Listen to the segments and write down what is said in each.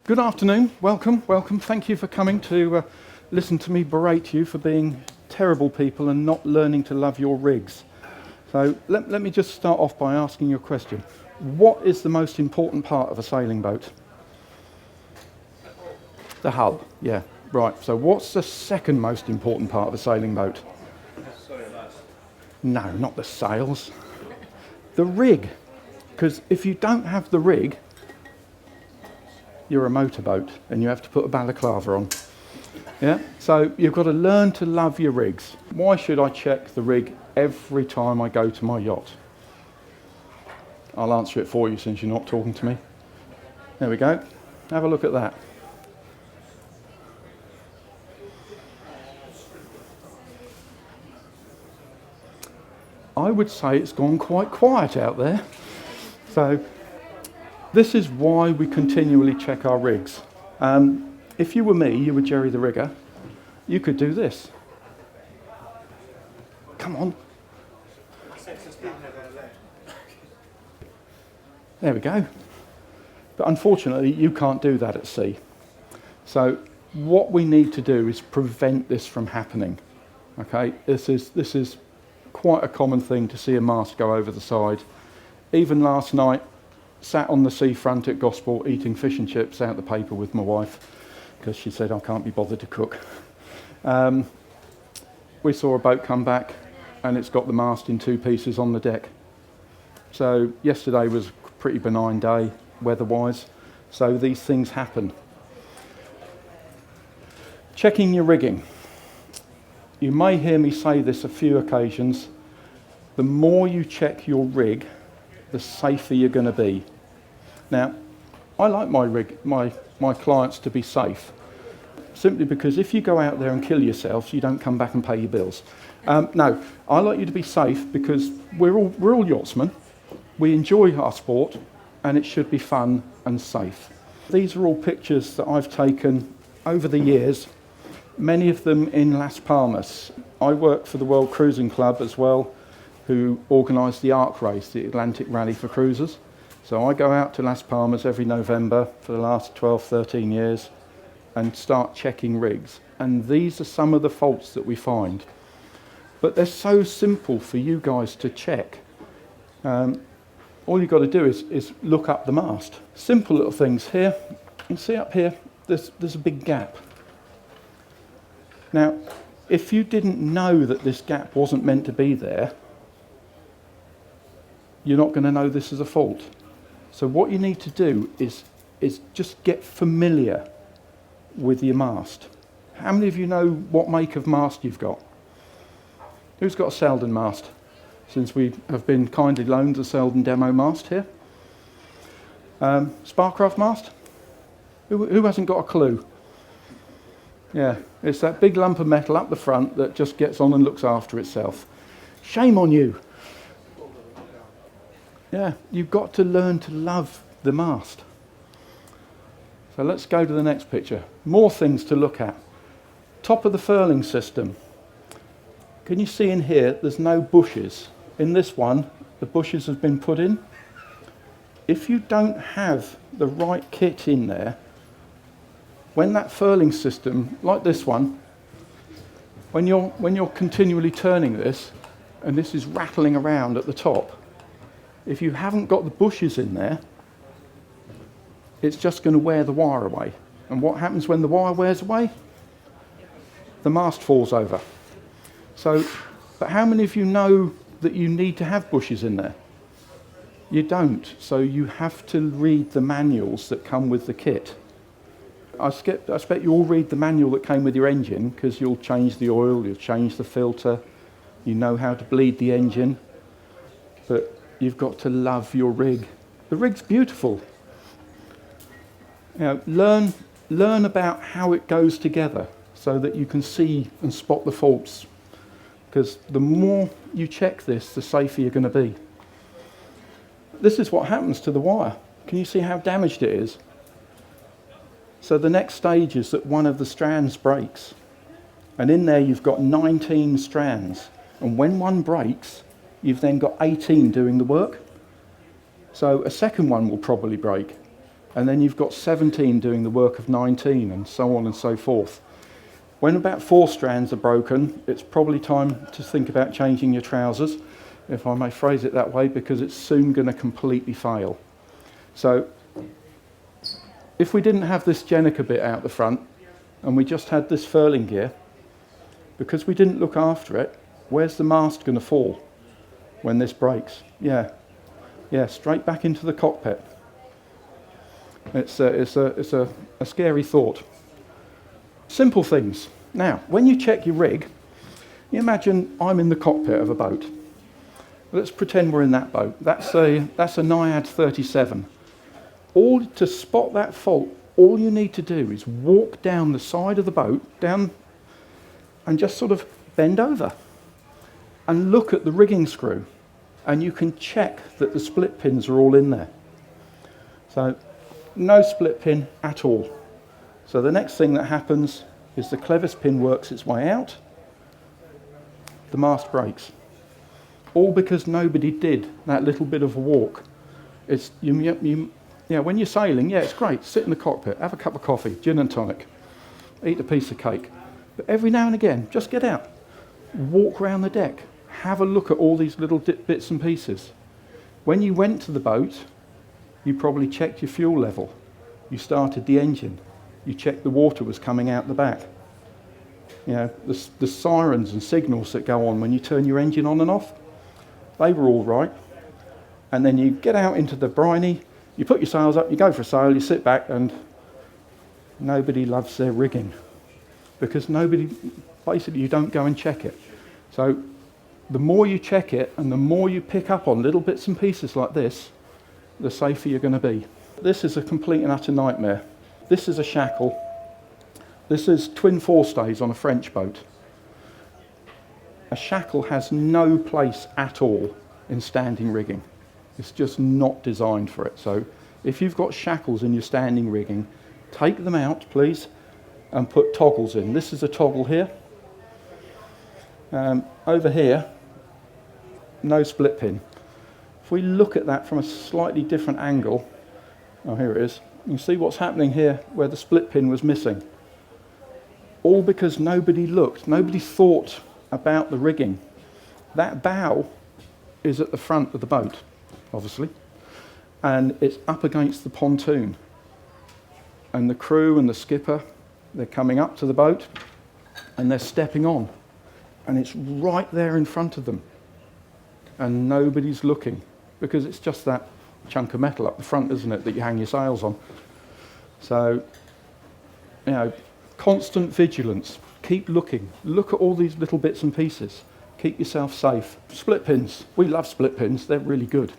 Good afternoon, welcome. Thank you for coming to listen to me berate you for being terrible people and not learning to love your rigs. So let me just start off by asking you a question. What is the most important part of a sailing boat? The hull, yeah, right. So what's the second most important part of a sailing boat? No, not the sails. The rig. Because if you don't have the rig, you're a motorboat and you have to put a balaclava on. Yeah, so you've got to learn to love your rigs. Why should I check the rig every time I go to my yacht? I'll answer it for you since you're not talking to me. There we go. Have a look at that. I would say it's gone quite quiet out there. So this is why we continually check our rigs. If you were me, you were Jerry the rigger, you could do this. Come on. There we go. But unfortunately, you can't do that at sea. So what we need to do is prevent this from happening. Okay, this is quite a common thing to see a mast go over the side. Even last night, sat on the seafront at Gosport eating fish and chips out the paper with my wife because she said I can't be bothered to cook. We saw a boat come back and it's got the mast in two pieces on the deck. So yesterday was a pretty benign day weather-wise, so these things happen. Checking your rigging. You may hear me say this a few occasions. The more you check your rig, the safer you're going to be. Now, I like my rig, my clients to be safe, simply because if you go out there and kill yourself, you don't come back and pay your bills. No, I like you to be safe because we're all yachtsmen. We enjoy our sport, and it should be fun and safe. These are all pictures that I've taken over the years, many of them in Las Palmas. I work for the World Cruising Club as well, who organise the ARC race, the Atlantic Rally for Cruisers. So I go out to Las Palmas every November for the last 12, 13 years and start checking rigs. And these are some of the faults that we find. But they're so simple for you guys to check. All you've got to do is look up the mast. Simple little things here. You can see up here, there's a big gap. Now, if you didn't know that this gap wasn't meant to be there, you're not going to know this is a fault. So what you need to do is just get familiar with your mast. How many of you know what make of mast you've got? Who's got a Selden mast? Since we have been kindly loaned a Selden demo mast here. Sparcraft mast? Who hasn't got a clue? Yeah, it's that big lump of metal up the front that just gets on and looks after itself. Shame on you. Yeah, you've got to learn to love the mast. So let's go to the next picture. More things to look at. Top of the furling system. Can you see in here, there's no bushes. In this one, the bushes have been put in. If you don't have the right kit in there, when that furling system, like this one, when you're continually turning this, and this is rattling around at the top, if you haven't got the bushes in there, it's just going to wear the wire away. And what happens when the wire wears away? The mast falls over. So, but how many of you know that you need to have bushes in there? You don't. So you have to read the manuals that come with the kit. I expect you all read the manual that came with your engine, because you'll change the oil, you'll change the filter, you know how to bleed the engine. But you've got to love your rig. The rig's beautiful. You know, learn about how it goes together so that you can see and spot the faults. Because the more you check this, the safer you're going to be. This is what happens to the wire. Can you see how damaged it is? So the next stage is that one of the strands breaks. And in there you've got 19 strands. And when one breaks, you've then got 18 doing the work. So a second one will probably break. And then you've got 17 doing the work of 19, and so on and so forth. When about 4 strands are broken, it's probably time to think about changing your trousers, if I may phrase it that way, because it's soon going to completely fail. So if we didn't have this Jenica bit out the front, and we just had this furling gear, because we didn't look after it, where's the mast going to fall when this breaks? Yeah, straight back into the cockpit. It's a scary thought. Simple things. Now, when you check your rig, you imagine I'm in the cockpit of a boat. Let's pretend we're in that boat. That's a Naiad 37. To spot that fault, all you need to do is walk down the side of the boat, down, and just sort of bend over and look at the rigging screw, and you can check that the split pins are all in there. So no split pin at all. So the next thing that happens is the clevis pin works its way out, the mast breaks. All because nobody did that little bit of a walk. It's when you're sailing, it's great, sit in the cockpit, have a cup of coffee, gin and tonic, eat a piece of cake. But every now and again, just get out, walk around the deck, have a look at all these little bits and pieces. When you went to the boat, you probably checked your fuel level. You started the engine. You checked the water was coming out the back. The sirens and signals that go on when you turn your engine on and off, they were all right. And then you get out into the briny, you put your sails up, you go for a sail, you sit back, and nobody loves their rigging. Because basically you don't go and check it. So the more you check it and the more you pick up on little bits and pieces like this, the safer you're going to be. This is a complete and utter nightmare. This is a shackle. This is twin forestays on a French boat. A shackle has no place at all in standing rigging. It's just not designed for it. So if you've got shackles in your standing rigging, take them out, please, and put toggles in. This is a toggle here. Over here, no split pin. If we look at that from a slightly different angle, here it is, you see what's happening here where the split pin was missing. All because nobody looked, nobody thought about the rigging. That bow is at the front of the boat, obviously, and it's up against the pontoon. And the crew and the skipper, they're coming up to the boat and they're stepping on, and it's right there in front of them, and nobody's looking, because it's just that chunk of metal up the front, isn't it, that you hang your sails on. So, constant vigilance. Keep looking. Look at all these little bits and pieces. Keep yourself safe. Split pins. We love split pins. They're really good.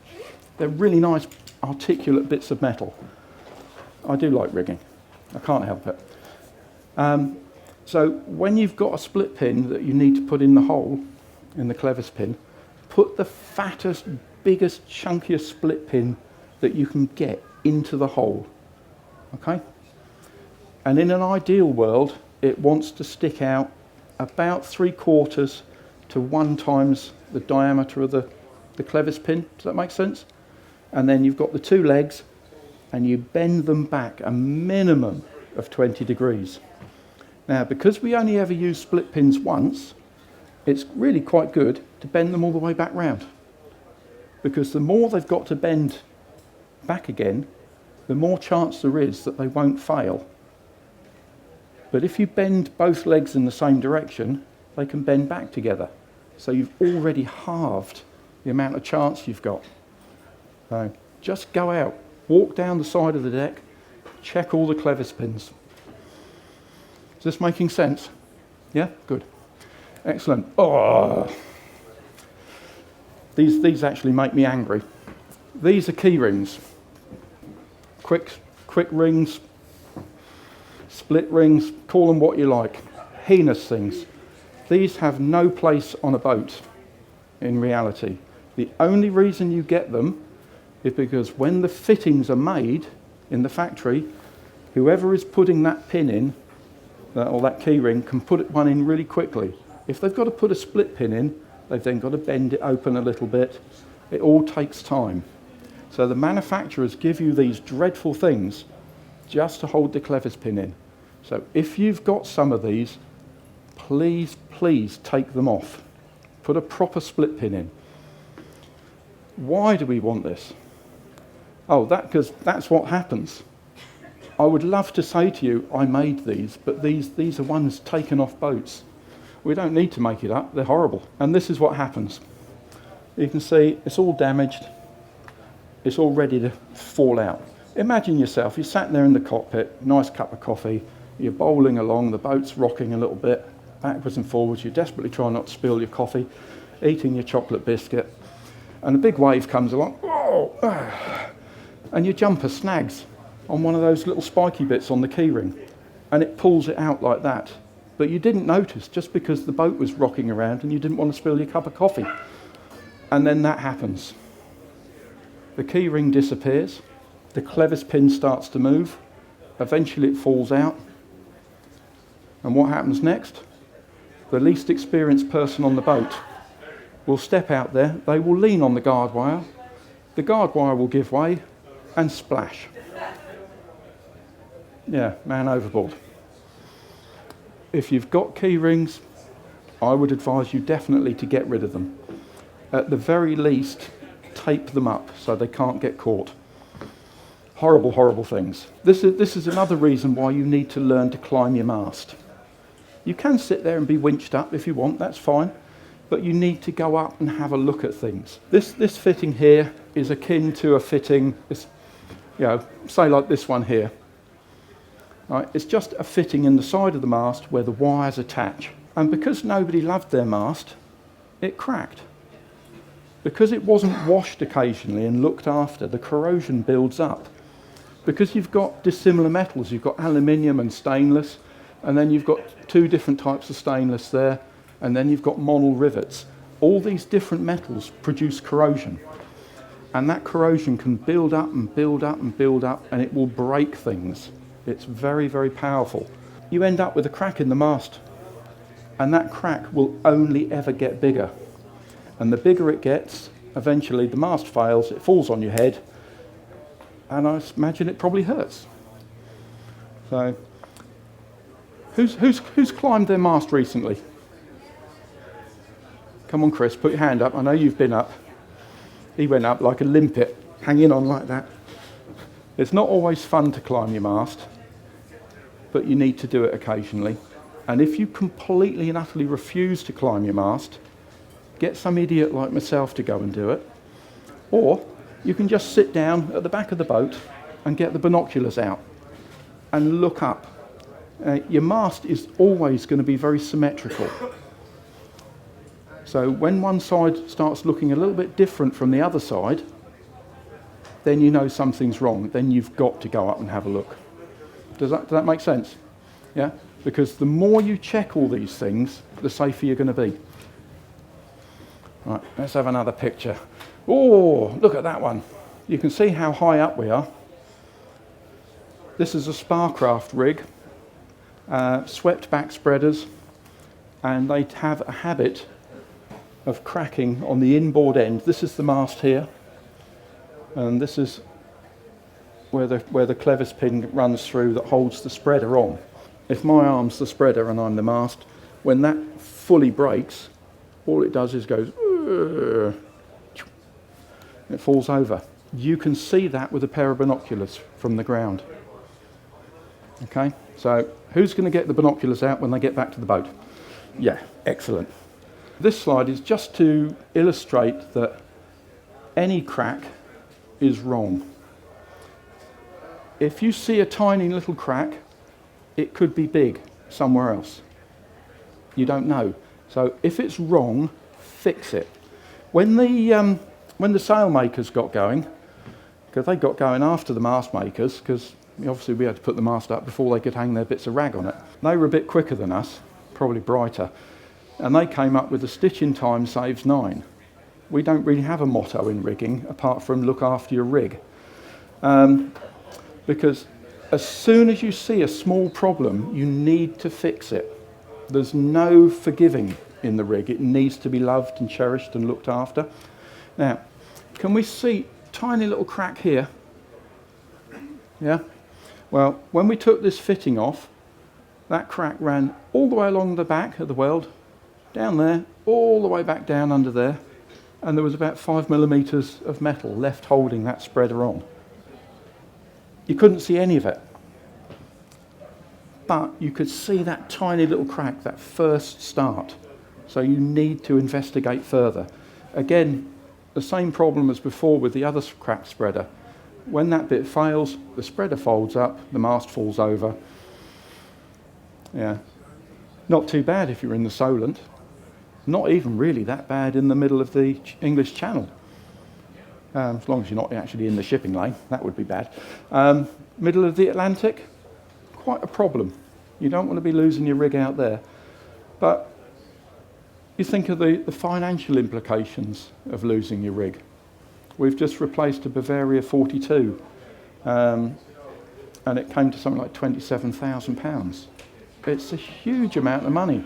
They're really nice, articulate bits of metal. I do like rigging. I can't help it. So when you've got a split pin that you need to put in the hole, in the clevis pin, put the fattest, biggest, chunkiest split pin that you can get into the hole. Okay? And in an ideal world, it wants to stick out about 3/4 to 1 times the diameter of the clevis pin. Does that make sense? And then you've got the 2 legs, and you bend them back a minimum of 20 degrees. Now, because we only ever use split pins once, it's really quite good to bend them all the way back round. Because the more they've got to bend back again, the more chance there is that they won't fail. But if you bend both legs in the same direction, they can bend back together. So you've already halved the amount of chance you've got. So just go out, walk down the side of the deck, check all the clevis pins. Is this making sense? Yeah? Good. Excellent. Oh, these actually make me angry. These are key rings. Quick rings, split rings, call them what you like. Heinous things. These have no place on a boat in reality. The only reason you get them is because when the fittings are made in the factory, whoever is putting that pin in, or that key ring, can put one in really quickly. If they've got to put a split pin in, they've then got to bend it open a little bit. It all takes time. So the manufacturers give you these dreadful things just to hold the clevis pin in. So if you've got some of these, please, please take them off. Put a proper split pin in. Why do we want this? Oh, because that's what happens. I would love to say to you, I made these, but these are ones taken off boats. We don't need to make it up, they're horrible. And this is what happens. You can see it's all damaged. It's all ready to fall out. Imagine yourself, you're sat there in the cockpit, nice cup of coffee, you're bowling along, the boat's rocking a little bit, backwards and forwards, you're desperately trying not to spill your coffee, eating your chocolate biscuit, and a big wave comes along, whoa, and your jumper snags on one of those little spiky bits on the keyring, and it pulls it out like that. But you didn't notice just because the boat was rocking around and you didn't want to spill your cup of coffee. And then that happens. The keyring disappears, the clevis pin starts to move, eventually it falls out. And what happens next? The least experienced person on the boat will step out there, they will lean on the guard wire will give way and splash. Yeah, man overboard. If you've got key rings, I would advise you definitely to get rid of them. At the very least, tape them up so they can't get caught. Horrible, horrible things. This is another reason why you need to learn to climb your mast. You can sit there and be winched up if you want, that's fine, but you need to go up and have a look at things. This fitting here is akin to a fitting, say like this one here. Right, it's just a fitting in the side of the mast where the wires attach. And because nobody loved their mast, it cracked. Because it wasn't washed occasionally and looked after, the corrosion builds up. Because you've got dissimilar metals, you've got aluminium and stainless, and then you've got two different types of stainless there, and then you've got monel rivets. All these different metals produce corrosion. And that corrosion can build up and build up and build up, and it will break things. It's very, very powerful. You end up with a crack in the mast, and that crack will only ever get bigger. And the bigger it gets, eventually the mast fails, it falls on your head, and I imagine it probably hurts. So, who's climbed their mast recently? Come on, Chris, put your hand up. I know you've been up. He went up like a limpet, hanging on like that. It's not always fun to climb your mast, but you need to do it occasionally. And if you completely and utterly refuse to climb your mast, get some idiot like myself to go and do it. Or you can just sit down at the back of the boat and get the binoculars out and look up. Your mast is always going to be very symmetrical. So when one side starts looking a little bit different from the other side, then you know something's wrong. Then you've got to go up and have a look. Does that make sense? Yeah? Because the more you check all these things, the safer you're going to be. Right, let's have another picture. Oh, look at that one. You can see how high up we are. This is a Sparcraft rig, swept back spreaders, and they have a habit of cracking on the inboard end. This is the mast here, and this is where the clevis pin runs through that holds the spreader on. If my arm's the spreader and I'm the mast, when that fully breaks, all it does is goes, it falls over. You can see that with a pair of binoculars from the ground. Okay, so who's going to get the binoculars out when they get back to the boat? Yeah, excellent. This slide is just to illustrate that any crack is wrong. If you see a tiny little crack, it could be big somewhere else. You don't know. So if it's wrong, fix it. When the sailmakers got going, because they got going after the mast makers, because obviously we had to put the mast up before they could hang their bits of rag on it. They were a bit quicker than us, probably brighter, and they came up with a stitch in time saves 9. We don't really have a motto in rigging apart from look after your rig. Because as soon as you see a small problem, you need to fix it. There's no forgiving in the rig. It needs to be loved and cherished and looked after. Now, can we see tiny little crack here. Yeah. Well, when we took this fitting off, that crack ran all the way along the back of the weld, down there, all the way back down under there, and there was about 5mm of metal left holding that spreader on. You couldn't see any of it, but you could see that tiny little crack, that first start. So you need to investigate further. Again, the same problem as before with the other crack spreader. When that bit fails, the spreader folds up, the mast falls over. Yeah, not too bad if you're in the Solent. Not even really that bad in the middle of the English Channel. As long as you're not actually in the shipping lane, that would be bad. Middle of the Atlantic, quite a problem. You don't want to be losing your rig out there. But you think of the financial implications of losing your rig. We've just replaced a Bavaria 42, and it came to something like £27,000. It's a huge amount of money.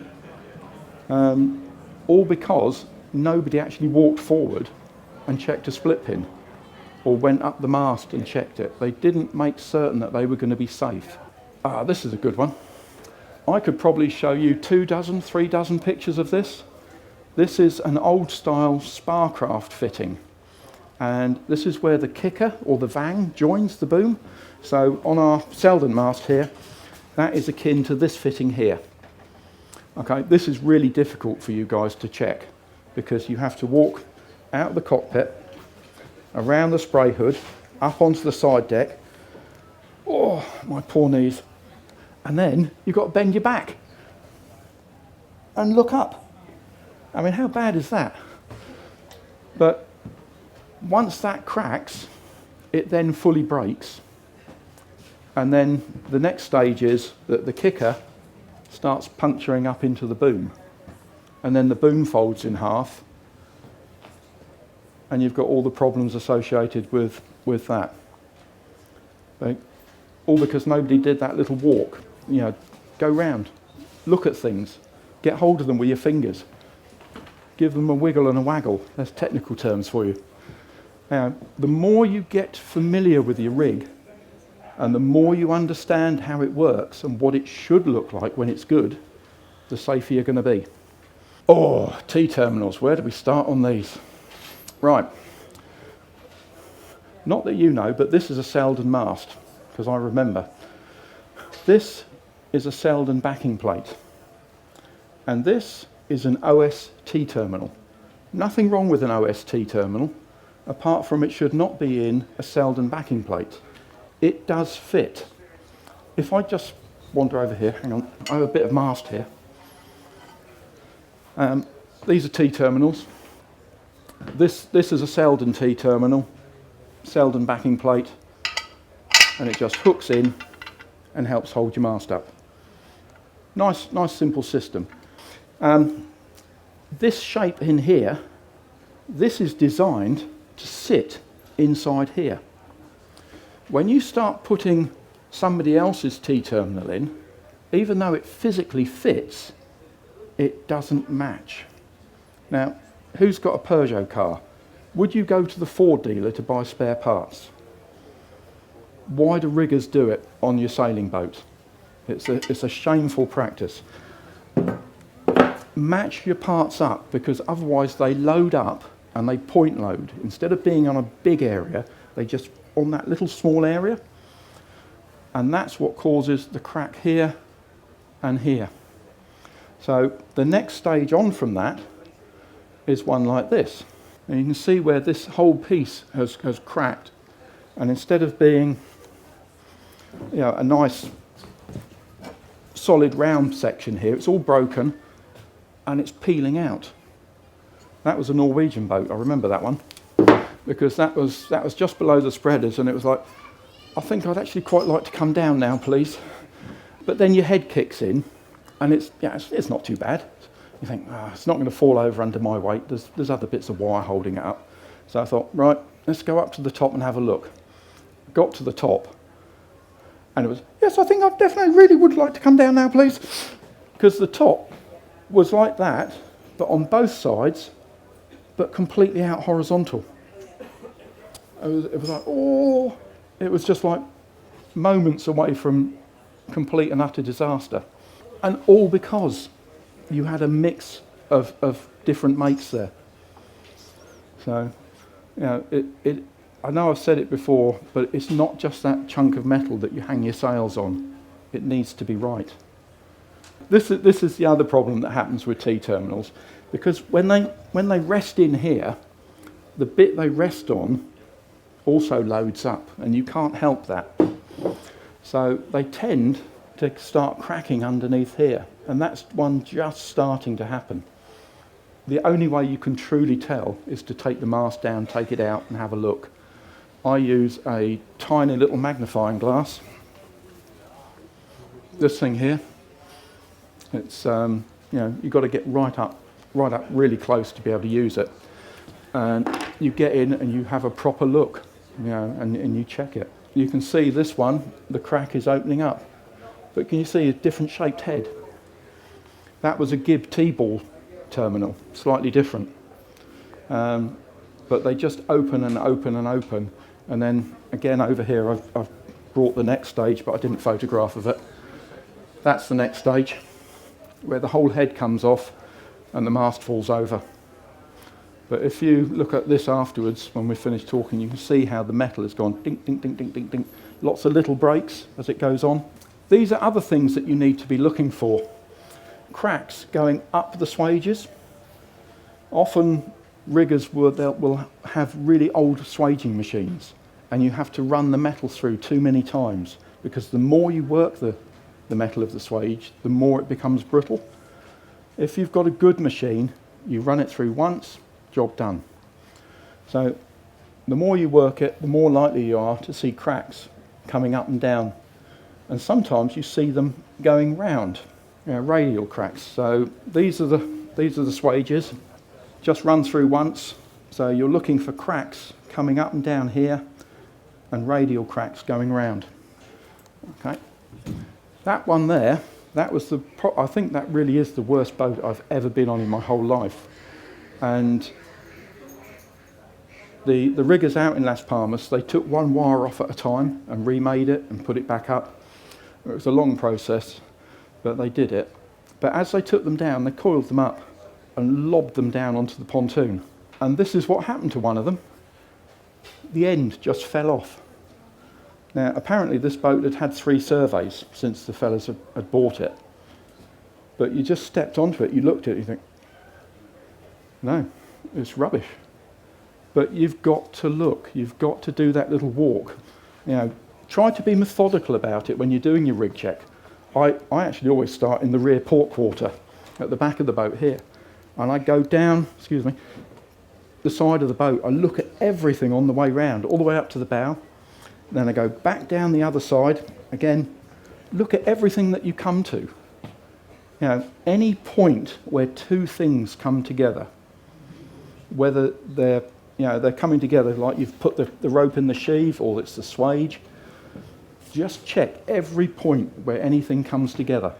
All because nobody actually walked forward and checked a split pin or went up the mast and checked it. They didn't make certain that they were going to be safe. This is a good one. I could probably show you 3 dozen pictures of this. This is an old style Sparcraft fitting, and this is where the kicker or the vang joins the boom. So on our Selden mast here, that is akin to this fitting here. Okay, this is really difficult for you guys to check because you have to walk out of the cockpit, around the spray hood, up onto the side deck. Oh, my poor knees. And then you've got to bend your back and look up. I mean, how bad is that? But once that cracks, it then fully breaks. And then the next stage is that the kicker starts puncturing up into the boom, and then the boom folds in half, and you've got all the problems associated with that. Okay? All because nobody did that little walk. You know, go round, look at things, get hold of them with your fingers, give them a wiggle and a waggle. That's technical terms for you. Now, the more you get familiar with your rig, and the more you understand how it works and what it should look like when it's good, the safer you're going to be. Oh, T-terminals, where do we start on these? Right. Not that you know, but this is a Selden mast, because I remember. This is a Selden backing plate. And this is an OST terminal. Nothing wrong with an OST terminal, apart from it should not be in a Selden backing plate. It does fit. If I just wander over here, hang on, I have a bit of mast here. These are T-terminals. This is a Selden T-terminal, Selden backing plate, and it just hooks in and helps hold your mast up. Nice simple system. This shape in here, this is designed to sit inside here. When you start putting somebody else's T-terminal in, even though it physically fits, it doesn't match. Now, who's got a Peugeot car? Would you go to the Ford dealer to buy spare parts? Why do riggers do it on your sailing boat? It's a shameful practice. Match your parts up, because otherwise they load up and they point load. Instead of being on a big area, they just on that little small area, and that's what causes the crack here and here. So the next stage on from that is one like this, and you can see where this whole piece has cracked, and instead of being, you know, a nice solid round section here, it's all broken and it's peeling out. That was a Norwegian boat, I remember that one, because that was just below the spreaders, and it was like, I think I'd actually quite like to come down now, please. But then your head kicks in, and it's not too bad. You think, it's not going to fall over under my weight. There's other bits of wire holding it up. So I thought, right, let's go up to the top and have a look. Got to the top, and it was, yes, I think I definitely really would like to come down now, please. Because the top was like that, but on both sides, but completely out horizontal. it was like, oh, it was just like moments away from complete and utter disaster. And all because you had a mix of different mates there. So, I know I've said it before, but it's not just that chunk of metal that you hang your sails on. It needs to be right. This is the other problem that happens with T-terminals, because when they rest in here, the bit they rest on also loads up, and you can't help that. So they tend to start cracking underneath here, and that's one just starting to happen. The only way you can truly tell is to take the mast down, take it out and have a look. I use a tiny little magnifying glass. This thing here, it's you've got to get right up really close to be able to use it. And you get in and you have a proper look, and you check it. You can see this one, the crack is opening up. But can you see a different shaped head? That was a Gib T-ball terminal, slightly different. But they just open and open and open. And then again over here, I've brought the next stage, but I didn't photograph of it. That's the next stage, where the whole head comes off and the mast falls over. But if you look at this afterwards, when we finish talking, you can see how the metal has gone dink, dink, dink, dink, dink, dink. Lots of little breaks as it goes on. These are other things that you need to be looking for. Cracks going up the swages. Often riggers will have really old swaging machines, and you have to run the metal through too many times, because the more you work the metal of the swage, the more it becomes brittle. If you've got a good machine, you run it through once, job done. So the more you work it, the more likely you are to see cracks coming up and down. And sometimes you see them going round, radial cracks. So these are the swages, just run through once. So you're looking for cracks coming up and down here, and radial cracks going round. Okay, that one there, I think that really is the worst boat I've ever been on in my whole life. And the riggers out in Las Palmas, they took one wire off at a time and remade it and put it back up. It was a long process, but they did it. But as they took them down, they coiled them up and lobbed them down onto the pontoon. And this is what happened to one of them. The end just fell off. Now, apparently this boat had had 3 surveys since the fellas had bought it. But you just stepped onto it, you looked at it, you think, no, it's rubbish. But you've got to look, you've got to do that little walk. Try to be methodical about it when you're doing your rig check. I actually always start in the rear port quarter at the back of the boat here. And I go down, the side of the boat. I look at everything on the way round, all the way up to the bow. Then I go back down the other side. Again, look at everything that you come to. Any point where 2 things come together, whether they're coming together, like you've put the rope in the sheave or it's the swage, just check every point where anything comes together.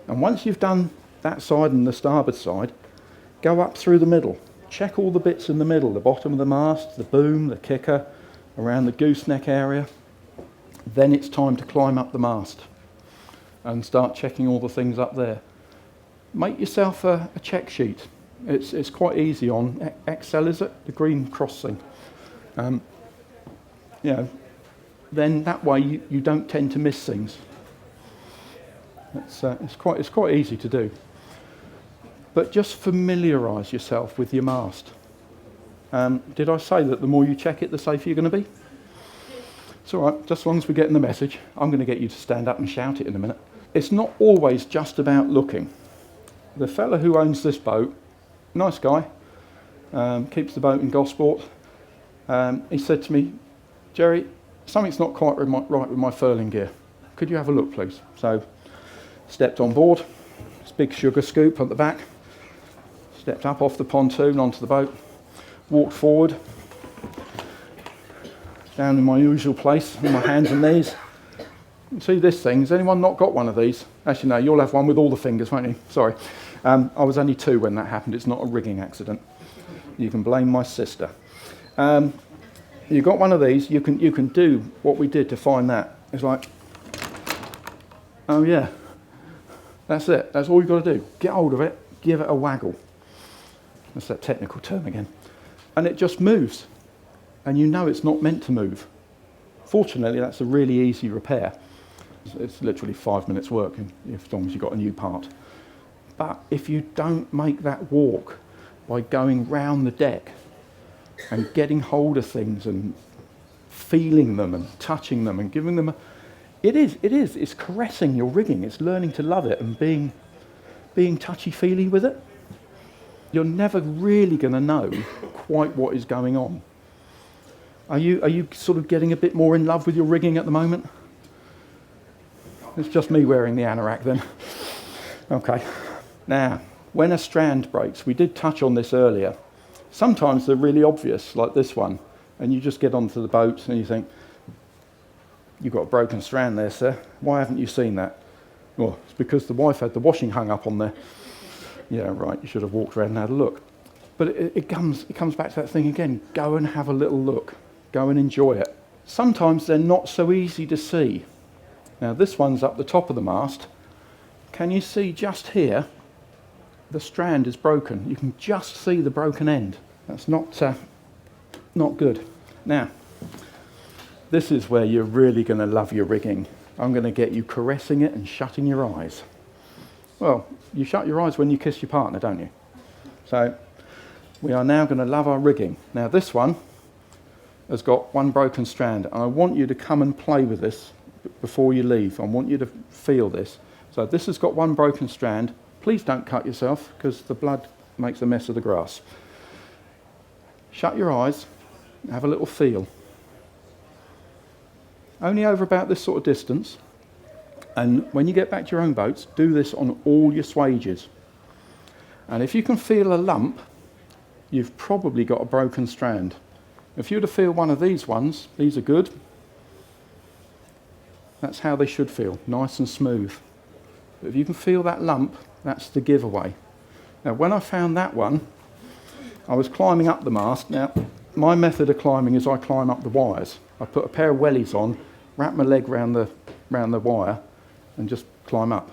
And once you've done that side and the starboard side, go up through the middle. Check all the bits in the middle, the bottom of the mast, the boom, the kicker, around the gooseneck area. Then it's time to climb up the mast and start checking all the things up there. Make yourself a check sheet. It's quite easy on Excel, is it? The green cross thing. Then that way you don't tend to miss things. It's quite easy to do. But just familiarise yourself with your mast. Did I say that the more you check it, the safer you're going to be? It's all right, just as long as we're getting the message. I'm going to get you to stand up and shout it in a minute. It's not always just about looking. The fella who owns this boat, nice guy, keeps the boat in Gosport. He said to me, Jerry, something's not quite right with my furling gear. Could you have a look, please? So, stepped on board. This big sugar scoop at the back. Stepped up off the pontoon onto the boat. Walked forward. Down in my usual place, on my hands and knees. You see this thing? Has anyone not got one of these? Actually, no, you'll have one with all the fingers, won't you? Sorry. I was only 2 when that happened. It's not a rigging accident. You can blame my sister. you've got one of these, you can do what we did to find that. It's like, oh yeah, that's it. That's all you've got to do. Get hold of it, give it a waggle. That's that technical term again. And it just moves. And you know it's not meant to move. Fortunately, that's a really easy repair. It's literally 5 minutes work as long as you've got a new part. But if you don't make that walk by going round the deck and getting hold of things and feeling them and touching them and giving them it's caressing your rigging. It's learning to love it and being touchy-feely with it. You're never really going to know quite what is going on. Are you sort of getting a bit more in love with your rigging at the moment? It's just me wearing the anorak then. Okay. Now, when a strand breaks, we did touch on this earlier. Sometimes they're really obvious, like this one, and you just get onto the boat and you think, you've got a broken strand there, sir. Why haven't you seen that? Well, it's because the wife had the washing hung up on there. Yeah, right, you should have walked around and had a look. But it comes back to that thing again. Go and have a little look. Go and enjoy it. Sometimes they're not so easy to see. Now, this one's up the top of the mast. Can you see just here? The strand is broken. You can just see the broken end. That's not good. Now, this is where you're really going to love your rigging. I'm going to get you caressing it and shutting your eyes. Well, you shut your eyes when you kiss your partner, don't you? So, we are now going to love our rigging. Now, this one has got one broken strand, and I want you to come and play with this before you leave. I want you to feel this. So, this has got one broken strand. Please don't cut yourself, because the blood makes a mess of the grass. Shut your eyes, have a little feel. Only over about this sort of distance. And when you get back to your own boats, do this on all your swages. And if you can feel a lump, you've probably got a broken strand. If you were to feel one of these ones, these are good. That's how they should feel, nice and smooth. But if you can feel that lump, that's the giveaway. Now, when I found that one, I was climbing up the mast. Now, my method of climbing is I climb up the wires. I put a pair of wellies on, wrap my leg round the wire, and just climb up.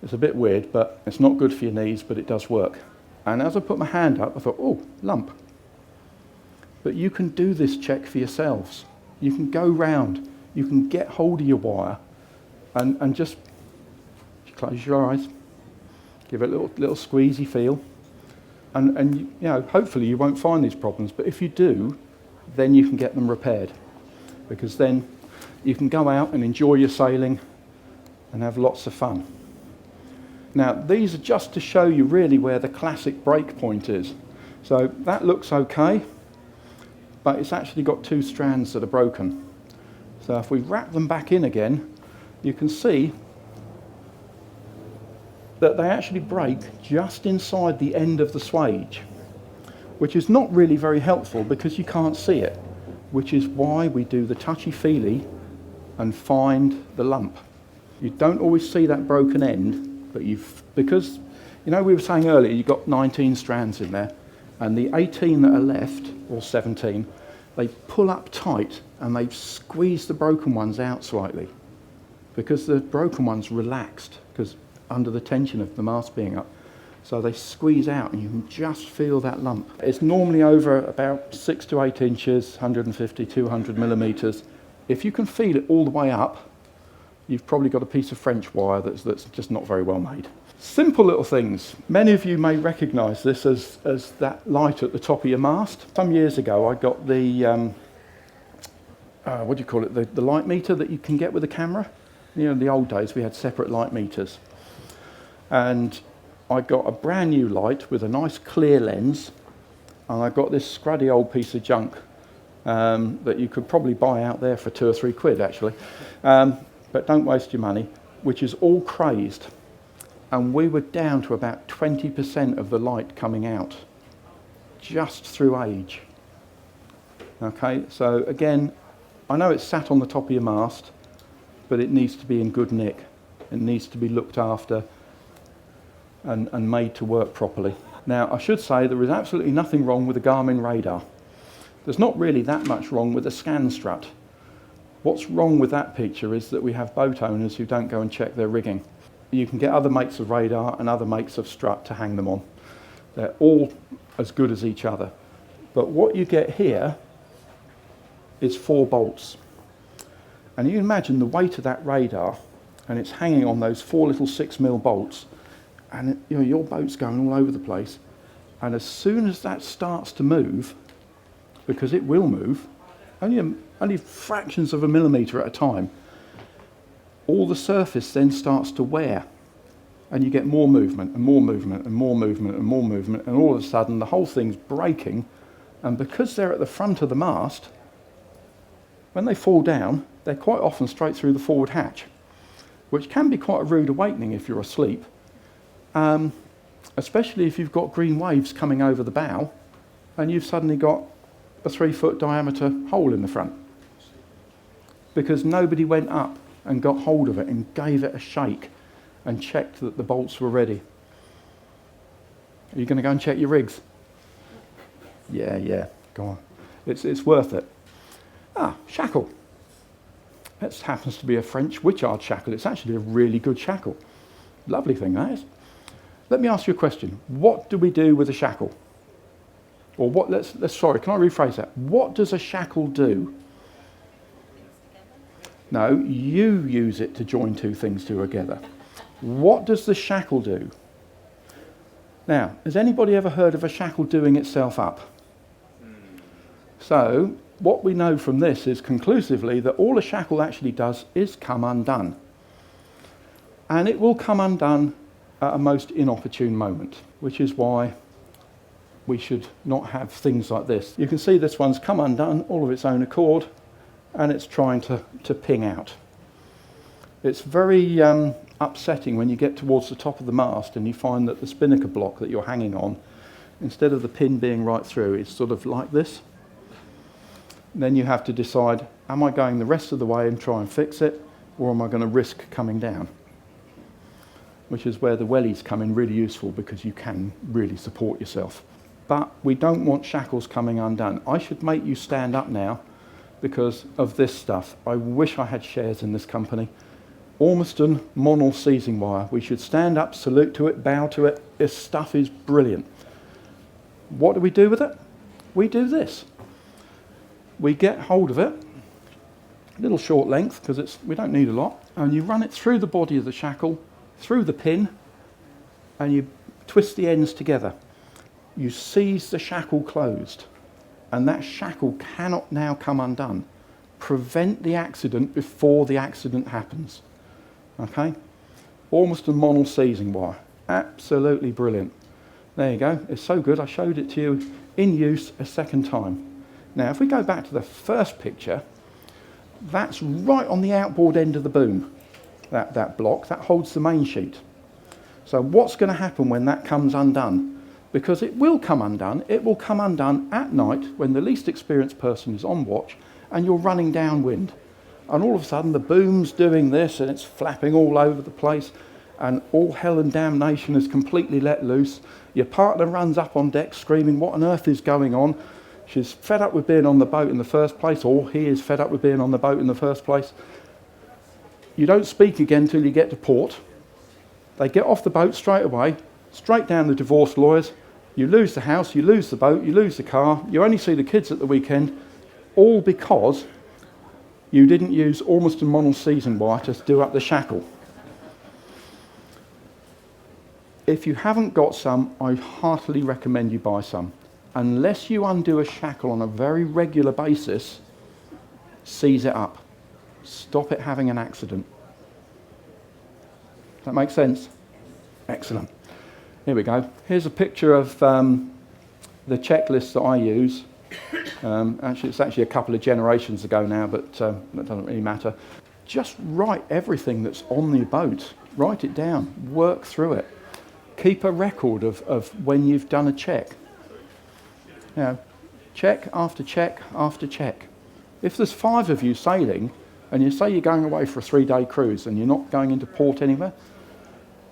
It's a bit weird, but it's not good for your knees, but it does work. And as I put my hand up, I thought, oh, lump. But you can do this check for yourselves. You can go round, you can get hold of your wire, and just close your eyes, give it a little squeezy feel, and you know, hopefully you won't find these problems, but if you do, then you can get them repaired, because then you can go out and enjoy your sailing and have lots of fun. Now, these are just to show you really where the classic break point is. So that looks okay, but it's actually got two strands that are broken. So if we wrap them back in again, you can see that they actually break just inside the end of the swage, which is not really very helpful because you can't see it, which is why we do the touchy-feely and find the lump. You don't always see that broken end, but because, you know, we were saying earlier, you've got 19 strands in there, and the 18 that are left, or 17, they pull up tight and they squeeze the broken ones out slightly, because the broken ones relaxed, because under the tension of the mast being up. So they squeeze out and you can just feel that lump. It's normally over about 6 to 8 inches, 150, 200 millimetres. If you can feel it all the way up, you've probably got a piece of French wire that's just not very well made. Simple little things. Many of you may recognise this as that light at the top of your mast. Some years ago I got the, what do you call it, the light meter that you can get with a camera. You know, in the old days we had separate light meters. And I got a brand new light with a nice clear lens, and I got this scruddy old piece of junk that you could probably buy out there for 2 or 3 quid actually, but don't waste your money, which is all crazed, and we were down to about 20% of the light coming out just through age. Okay, so again, I know it's sat on the top of your mast, but it needs to be in good nick. It needs to be looked after and made to work properly. Now, I should say there is absolutely nothing wrong with the Garmin radar. There's not really that much wrong with a scan strut. What's wrong with that picture is that we have boat owners who don't go and check their rigging. You can get other makes of radar and other makes of strut to hang them on. They're all as good as each other. But what you get here is 4 bolts. And you can imagine the weight of that radar, and it's hanging on those 4 little 6mm bolts, and your boat's going all over the place. And as soon as that starts to move, because it will move, only fractions of a millimetre at a time, all the surface then starts to wear, and you get more movement and more movement and more movement and more movement, and all of a sudden the whole thing's breaking. And because they're at the front of the mast, when they fall down, they're quite often straight through the forward hatch, which can be quite a rude awakening if you're asleep, especially if you've got green waves coming over the bow and you've suddenly got a 3-foot diameter hole in the front because nobody went up and got hold of it and gave it a shake and checked that the bolts were ready. Are you going to go and check your rigs? Yeah, go on. It's worth it. Shackle. That happens to be a French Witchard shackle. It's actually a really good shackle. Lovely thing, that is. Let me ask you a question. What do we do with a shackle? Or what? Sorry, can I rephrase that? What does a shackle do? No, you use it to join 2 things together. What does the shackle do? Now, has anybody ever heard of a shackle doing itself up? So, what we know from this is conclusively that all a shackle actually does is come undone. And it will come undone at a most inopportune moment, which is why we should not have things like this. You can see this one's come undone all of its own accord, and it's trying to ping out. It's very upsetting when you get towards the top of the mast and you find that the spinnaker block that you're hanging on, instead of the pin being right through, it's sort of like this. Then you have to decide, am I going the rest of the way and try and fix it, or am I going to risk coming down? Which is where the wellies come in really useful, because you can really support yourself. But we don't want shackles coming undone. I should make you stand up now because of this stuff. I wish I had shares in this company. Ormiston Monel seizing wire. We should stand up, salute to it, bow to it. This stuff is brilliant. What do we do with it? We do this. We get hold of it, a little short length because we don't need a lot, and you run it through the body of the shackle, through the pin, and you twist the ends together. You seize the shackle closed, and that shackle cannot now come undone. Prevent the accident before the accident happens. Okay? Ormiston Monel seizing wire. Absolutely brilliant. There you go. It's so good I showed it to you in use a second time. Now, if we go back to the first picture, that's right on the outboard end of the boom, that block, that holds the main sheet. So what's going to happen when that comes undone? Because it will come undone at night when the least experienced person is on watch and you're running downwind. And all of a sudden the boom's doing this and it's flapping all over the place and all hell and damnation is completely let loose. Your partner runs up on deck screaming, what on earth is going on? She's fed up with being on the boat in the first place, or he is fed up with being on the boat in the first place. You don't speak again until you get to port. They get off the boat straight away, straight down the divorce lawyers. You lose the house, you lose the boat, you lose the car. You only see the kids at the weekend, all because you didn't use Ormiston Monel season wire to do up the shackle. If you haven't got some, I heartily recommend you buy some. Unless you undo a shackle on a very regular basis, seize it up. Stop it having an accident. Does that make sense? Excellent. Here we go. Here's a picture of the checklist that I use. It's actually a couple of generations ago now, but that doesn't really matter. Just write everything that's on the boat. Write it down. Work through it. Keep a record of when you've done a check. You know, check after check after check. If there's 5 of you sailing, and you say you're going away for a 3-day cruise and you're not going into port anywhere,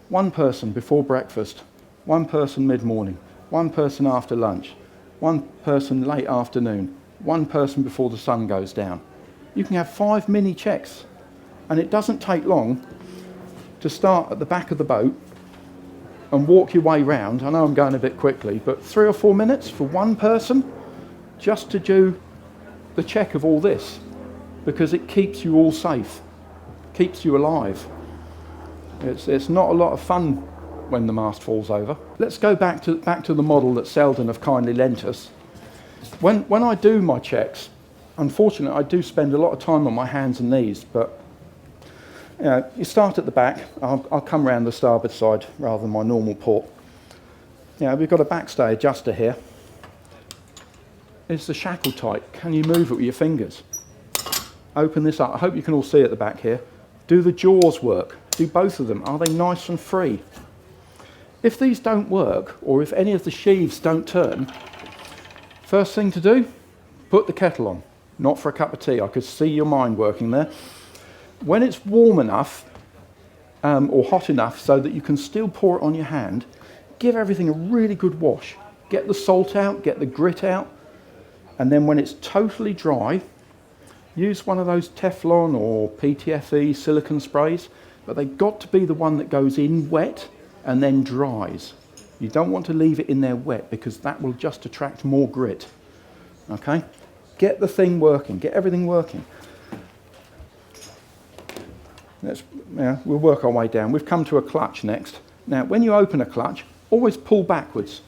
1 person before breakfast, 1 person mid-morning, 1 person after lunch, 1 person late afternoon, one person before the sun goes down. You can have 5 mini checks, and it doesn't take long to start at the back of the boat and walk your way round. I know I'm going a bit quickly, but 3 or 4 minutes for one person just to do the check of all this, because it keeps you all safe, keeps you alive. It's not a lot of fun when the mast falls over. Let's go back to the model that Selden have kindly lent us. When I do my checks, unfortunately I do spend a lot of time on my hands and knees, but you start at the back. I'll come round the starboard side rather than my normal port. We've got a backstay adjuster here. Is the shackle tight? Can you move it with your fingers? Open this up. I hope you can all see at the back here. Do the jaws work? Do both of them? Are they nice and free? If these don't work, or if any of the sheaves don't turn, first thing to do, put the kettle on. Not for a cup of tea. I could see your mind working there. When it's warm enough, or hot enough so that you can still pour it on your hand, give everything a really good wash. Get the salt out, get the grit out, and then when it's totally dry, use one of those Teflon or PTFE silicone sprays, but they've got to be the one that goes in wet and then dries. You don't want to leave it in there wet, because that will just attract more grit. Okay? Get the thing working, get everything working. We'll work our way down. We've come to a clutch next. Now, when you open a clutch, always pull backwards.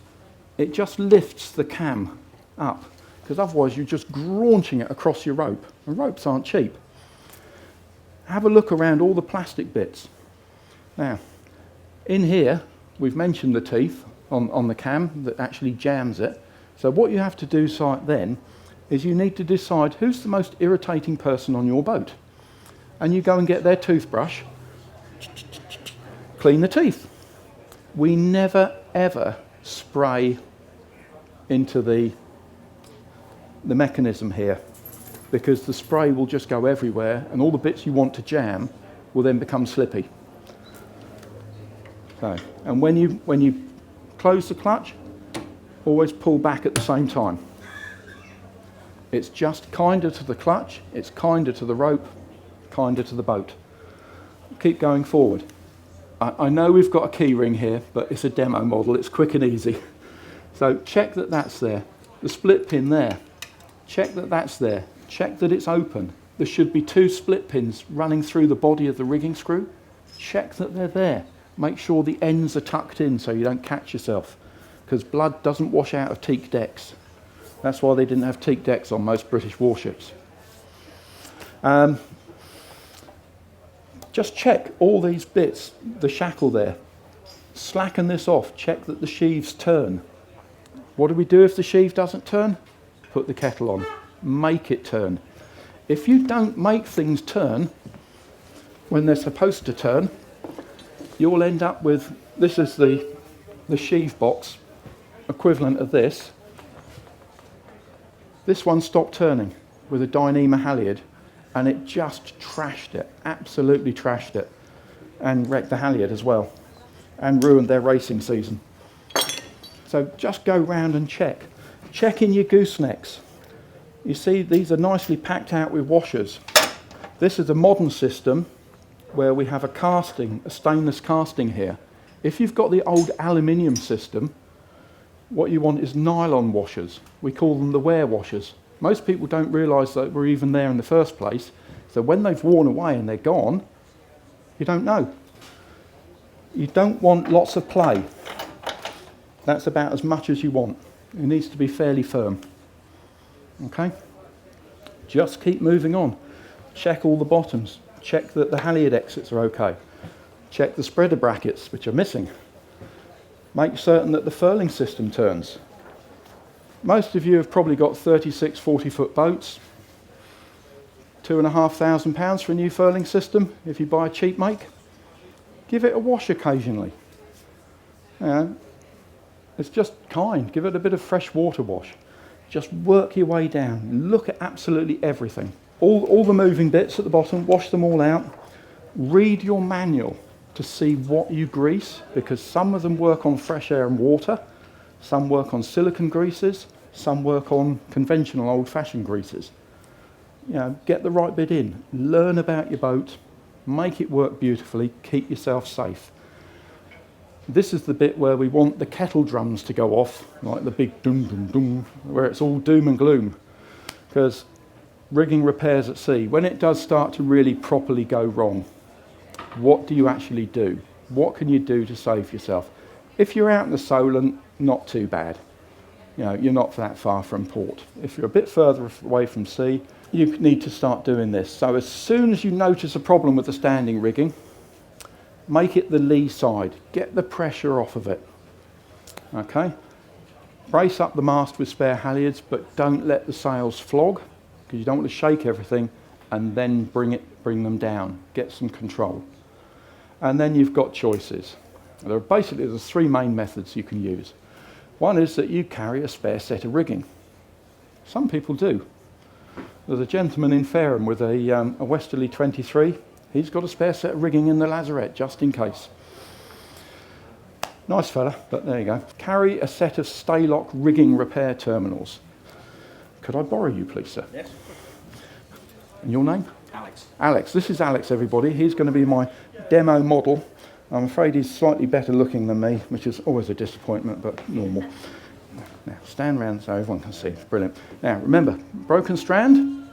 It just lifts the cam up, because otherwise you're just graunching it across your rope, and ropes aren't cheap. Have a look around all the plastic bits. Now, in here, we've mentioned the teeth on the cam that actually jams it. So what you have to do then is you need to decide who's the most irritating person on your boat. And you go and get their toothbrush, clean the teeth. We never ever spray into the mechanism here, because the spray will just go everywhere, and all the bits you want to jam will then become slippy. So, and when you close the clutch, always pull back at the same time. It's just kinder to the clutch, it's kinder to the rope, kinder to the boat. Keep going forward. I know we've got a key ring here, but it's a demo model, it's quick and easy. So check that that's there. The split pin there, check that that's there. Check that it's open. There should be 2 split pins running through the body of the rigging screw. Check that they're there. Make sure the ends are tucked in so you don't catch yourself, because blood doesn't wash out of teak decks. That's why they didn't have teak decks on most British warships. Just check all these bits, the shackle there. Slacken this off, check that the sheaves turn. What do we do if the sheave doesn't turn? Put the kettle on, make it turn. If you don't make things turn when they're supposed to turn, you'll end up with, this is the sheave box equivalent of this. This one stopped turning with a Dyneema halyard, and it just trashed it, absolutely trashed it, and wrecked the halyard as well, and ruined their racing season. So just go round and check. Check in your goosenecks. You see, these are nicely packed out with washers. This is a modern system where we have a stainless casting here. If you've got the old aluminium system, what you want is nylon washers. We call them the wear washers. Most people don't realise that we're even there in the first place. So when they've worn away and they're gone, you don't know. You don't want lots of play. That's about as much as you want. It needs to be fairly firm. Okay? Just keep moving on. Check all the bottoms. Check that the halyard exits are okay. Check the spreader brackets, which are missing. Make certain that the furling system turns. Most of you have probably got 36 40-foot boats. £2,500 for a new furling system if you buy a cheap make. Give it a wash occasionally. It's just kind. Give it a bit of fresh water wash. Just work your way down. Look at absolutely everything. All the moving bits at the bottom, wash them all out. Read your manual to see what you grease, because some of them work on fresh air and water, some work on silicone greases, Some work on conventional old-fashioned greases. You know, get the right bit in, learn about your boat, make it work beautifully, keep yourself safe. This is the bit where we want the kettle drums to go off, like the big dum dum dum, where it's all doom and gloom. Because rigging repairs at sea, when it does start to really properly go wrong, what do you actually do? What can you do to save yourself? If you're out in the Solent, not too bad. You know, you're not that far from port. If you're a bit further away from sea, you need to start doing this. So as soon as you notice a problem with the standing rigging, make it the lee side. Get the pressure off of it. Okay? Brace up the mast with spare halyards, but don't let the sails flog, because you don't want to shake everything and then bring them down. Get some control. And then you've got choices. There's three main methods you can use. One is that you carry a spare set of rigging. Some people do. There's a gentleman in Fareham with a Westerly 23. He's got a spare set of rigging in the lazarette, just in case. Nice fella, but there you go. Carry a set of Staylock rigging repair terminals. Could I borrow you, please, sir? Yes. And your name? Alex. Alex. This is Alex, everybody. He's going to be my demo model. I'm afraid he's slightly better looking than me, which is always a disappointment, but normal. Now, stand round so everyone can see. Brilliant. Now, remember, broken strand,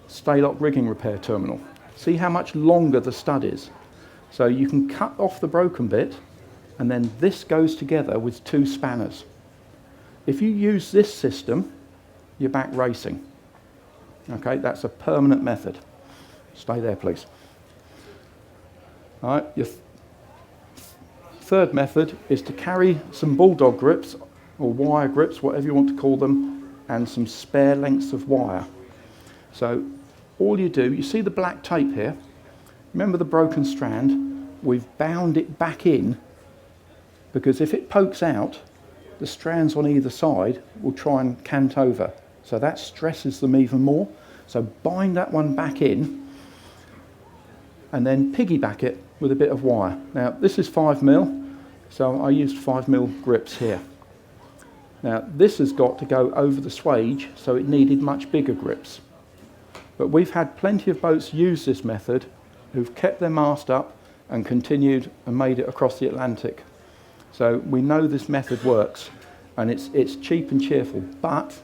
Staylock rigging repair terminal. See how much longer the stud is. So you can cut off the broken bit, and then this goes together with two spanners. If you use this system, you're back racing. Okay, that's a permanent method. Stay there, please. All right, your third method is to carry some bulldog grips, or wire grips, whatever you want to call them, and some spare lengths of wire. So all you do, you see the black tape here? Remember the broken strand? We've bound it back in, because if it pokes out, the strands on either side will try and cant over. So that stresses them even more. So bind that one back in, and then piggyback it with a bit of wire. Now this is 5mm, so I used 5mm grips here. Now this has got to go over the swage, so it needed much bigger grips. But we've had plenty of boats use this method who've kept their mast up and continued and made it across the Atlantic. So we know this method works, and it's cheap and cheerful, but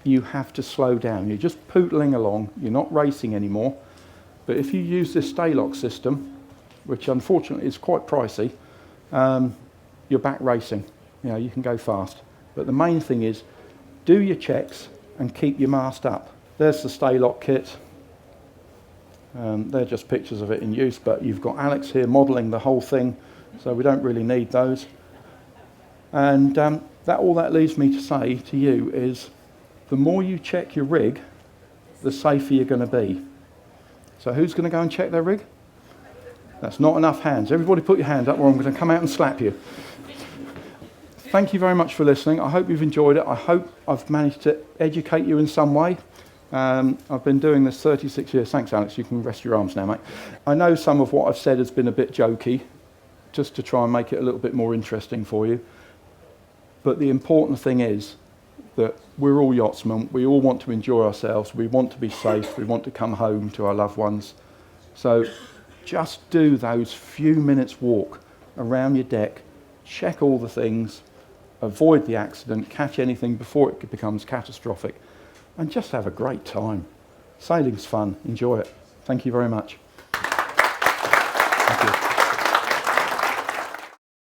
you have to slow down. You're just pootling along, you're not racing anymore. But if you use this Staylock system, which unfortunately is quite pricey, you're back racing. You know, you can go fast. But the main thing is, do your checks and keep your mast up. There's the Staylock kit. They're just pictures of it in use, but you've got Alex here modelling the whole thing, so we don't really need those. And all that leaves me to say to you is, the more you check your rig, the safer you're going to be. So who's going to go and check their rig? That's not enough hands. Everybody put your hand up or I'm going to come out and slap you. Thank you very much for listening. I hope you've enjoyed it. I hope I've managed to educate you in some way. I've been doing this 36 years. Thanks, Alex. You can rest your arms now, mate. I know some of what I've said has been a bit jokey, just to try and make it a little bit more interesting for you. But the important thing is that we're all yachtsmen. We all want to enjoy ourselves. We want to be safe. We want to come home to our loved ones. So just do those few minutes walk around your deck, check all the things, avoid the accident, catch anything before it becomes catastrophic, and just have a great time. Sailing's fun. Enjoy it. Thank you very much.